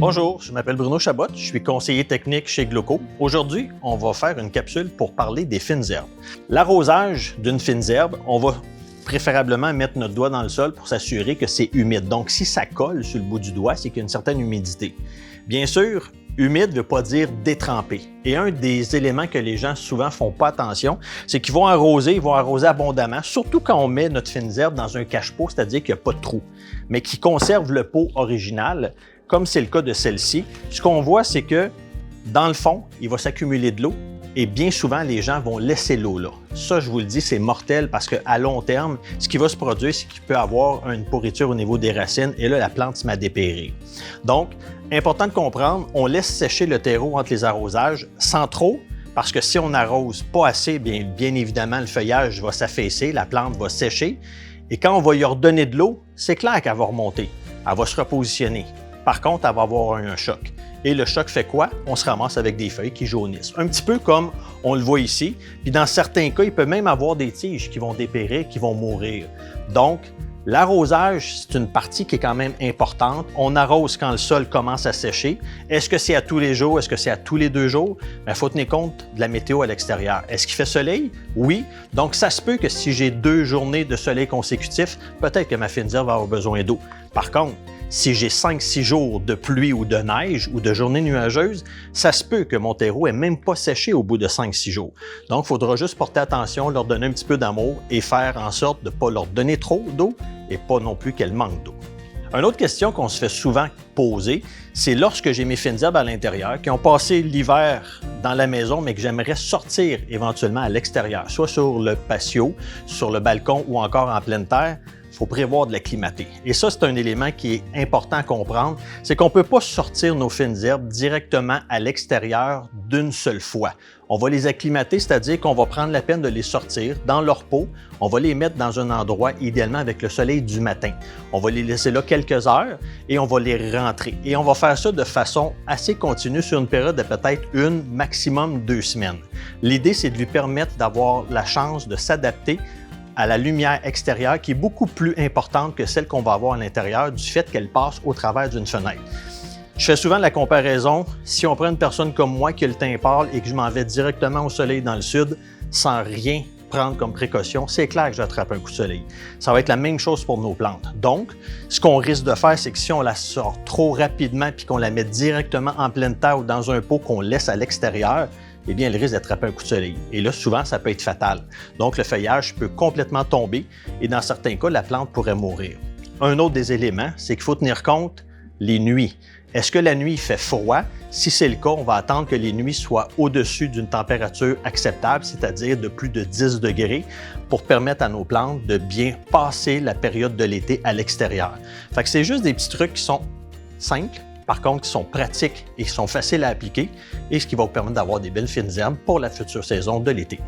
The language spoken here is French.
Bonjour, je m'appelle Bruno Chabot, je suis conseiller technique chez Gloco. Aujourd'hui, on va faire une capsule pour parler des fines herbes. L'arrosage d'une fine herbe, on va préférablement mettre notre doigt dans le sol pour s'assurer que c'est humide. Donc, si ça colle sur le bout du doigt, c'est qu'il y a une certaine humidité. Bien sûr, humide ne veut pas dire détrempé. Et un des éléments que les gens souvent font pas attention, c'est qu'ils vont arroser abondamment, surtout quand on met notre fine herbe dans un cache-pot, c'est-à-dire qu'il n'y a pas de trou, mais qui conserve le pot original, comme c'est le cas de celle-ci. Ce qu'on voit, c'est que dans le fond, il va s'accumuler de l'eau et bien souvent, les gens vont laisser l'eau là. Ça, je vous le dis, c'est mortel parce qu'à long terme, ce qui va se produire, c'est qu'il peut avoir une pourriture au niveau des racines et là, la plante se met à dépérir. Donc, important de comprendre, on laisse sécher le terreau entre les arrosages sans trop, parce que si on n'arrose pas assez, bien évidemment, le feuillage va s'affaisser, la plante va sécher et quand on va y redonner de l'eau, c'est clair qu'elle va remonter, elle va se repositionner. Par contre, elle va avoir un choc. Et le choc fait quoi? On se ramasse avec des feuilles qui jaunissent. Un petit peu comme on le voit ici. Puis dans certains cas, il peut même avoir des tiges qui vont dépérir, qui vont mourir. Donc, l'arrosage, c'est une partie qui est quand même importante. On arrose quand le sol commence à sécher. Est-ce que c'est à tous les jours? Est-ce que c'est à tous les 2 jours? Il faut tenir compte de la météo à l'extérieur. Est-ce qu'il fait soleil? Oui. Donc, ça se peut que si j'ai 2 journées de soleil consécutifs, peut-être que ma fine herbe va avoir besoin d'eau. Par contre, si j'ai 5-6 jours de pluie ou de neige ou de journées nuageuses, ça se peut que mon terreau n'ait même pas séché au bout de 5-6 jours. Donc, il faudra juste porter attention, leur donner un petit peu d'amour et faire en sorte de ne pas leur donner trop d'eau et pas non plus qu'elles manquent d'eau. Une autre question qu'on se fait souvent poser, c'est lorsque j'ai mes fines herbes à l'intérieur, qui ont passé l'hiver dans la maison, mais que j'aimerais sortir éventuellement à l'extérieur, soit sur le patio, sur le balcon ou encore en pleine terre, il faut prévoir de l'acclimater. Et ça, c'est un élément qui est important à comprendre, c'est qu'on ne peut pas sortir nos fines herbes directement à l'extérieur d'une seule fois. On va les acclimater, c'est-à-dire qu'on va prendre la peine de les sortir dans leur pot, on va les mettre dans un endroit idéalement avec le soleil du matin. On va les laisser là quelques heures et on va les rentrer. Et on va faire ça de façon assez continue sur une période de peut-être maximum 2 semaines. L'idée, c'est de lui permettre d'avoir la chance de s'adapter à la lumière extérieure qui est beaucoup plus importante que celle qu'on va avoir à l'intérieur du fait qu'elle passe au travers d'une fenêtre. Je fais souvent la comparaison, si on prend une personne comme moi qui a le teint pâle et que je m'en vais directement au soleil dans le sud sans rien prendre comme précaution, c'est clair que j'attrape un coup de soleil. Ça va être la même chose pour nos plantes. Donc, ce qu'on risque de faire, c'est que si on la sort trop rapidement puis qu'on la met directement en pleine terre ou dans un pot qu'on laisse à l'extérieur, eh bien, elle risque d'attraper un coup de soleil. Et là, souvent, ça peut être fatal. Donc, le feuillage peut complètement tomber et dans certains cas, la plante pourrait mourir. Un autre des éléments, c'est qu'il faut tenir compte les nuits. Est-ce que la nuit fait froid? Si c'est le cas, on va attendre que les nuits soient au-dessus d'une température acceptable, c'est-à-dire de plus de 10 degrés, pour permettre à nos plantes de bien passer la période de l'été à l'extérieur. Fait que c'est juste des petits trucs qui sont simples, par contre, qui sont pratiques et qui sont faciles à appliquer et ce qui va vous permettre d'avoir des belles fines herbes pour la future saison de l'été.